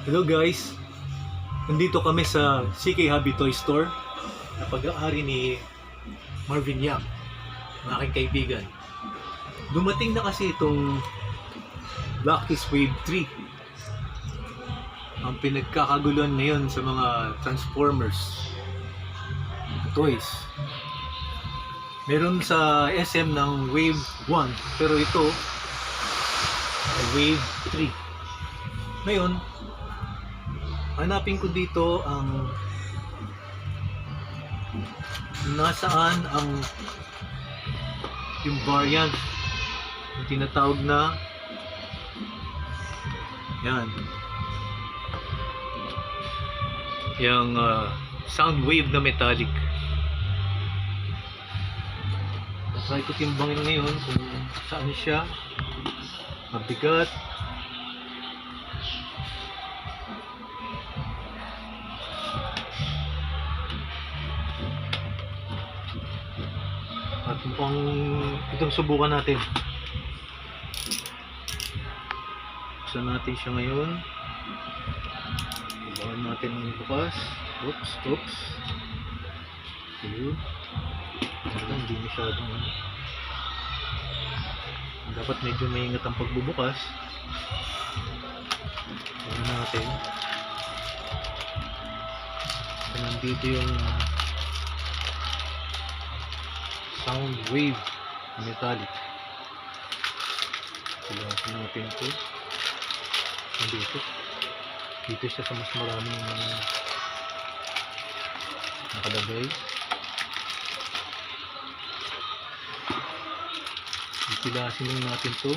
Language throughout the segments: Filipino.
Hello guys, nandito kami sa CK Hobby Toy Store na pag-aari ni Marvin Yap, ang aking kaibigan. Dumating na kasi itong Black Wave 3. Ang pinagkakaguluhan ngayon sa mga Transformers toys. Meron sa SM ng Wave 1, pero ito ay Wave 3. Ngayon, hanapin ko dito ang nasaan ang yung variant yung tinatawag na yung sound wave na metallic. Try ko timbangin ngayon kung saan siya mabigat. At mukhang itong subukan natin. Buksan natin siya ngayon. Subukan natin ang bukas. Oops. Okay. Hindi masyadong dapat medyo maingat ang pagbubukas. Tingnan natin. So, nandito yung sound wave metallic. Silasin natin ito. Dito siya sa mas maraming nakalagay. Silasin natin ito.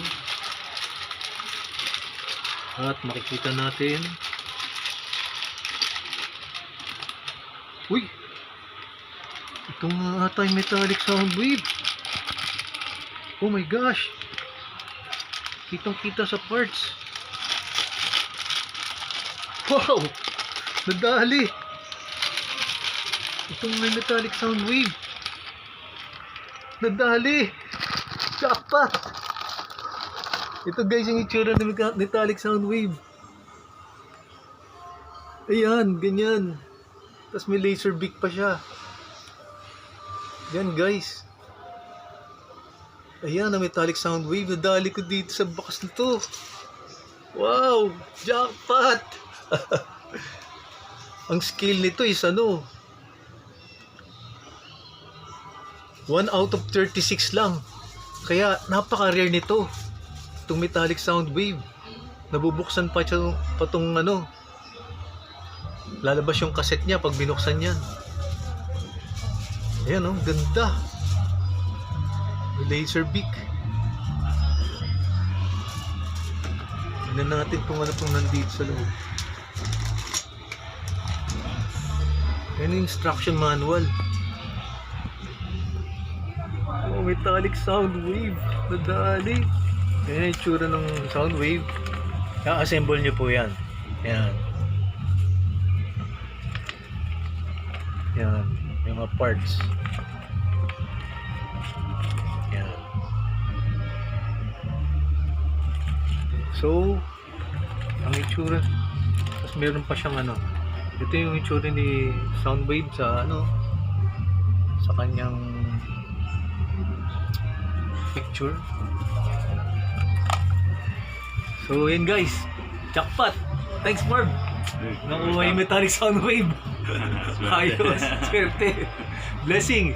At makikita natin. Uy! Ito nga ata yung metallic sound wave. Oh my gosh! Kitang-kita sa parts. Wow! Nadali! Itong may metallic sound wave. Nadali! Jackpot! Ito guys yung itsura ng metallic sound wave. Ayan, ganyan. Tapos may laser beak pa siya. Yan guys. Ayan ang metallic sound wave. Nadali ko dito sa box na to. Wow! Jackpot! Ang scale nito is 1 out of 36 lang. Kaya napaka-rare nito. Itong metallic sound wave. Nabubuksan pa tong lalabas yung cassette niya pag binuksan yan. Ayan ganda. Laser beak. Tignan natin kung ano pong nandito sa loob. Ayan yung instruction manual. Oh, metallic sound wave. Nadali. Ayan yung itsura ng sound wave. I-assemble nyo po yan. Ayan. Ayan. Yung mga parts. Ayan. So, ang itsura. Tapos meron pa siyang ito yung itsura ni Soundwave sa sa kanyang picture. So yun guys, jackpot. Thanks Marv. Nakuha yung metallic sound wave. Ayos, swerte. Blessing.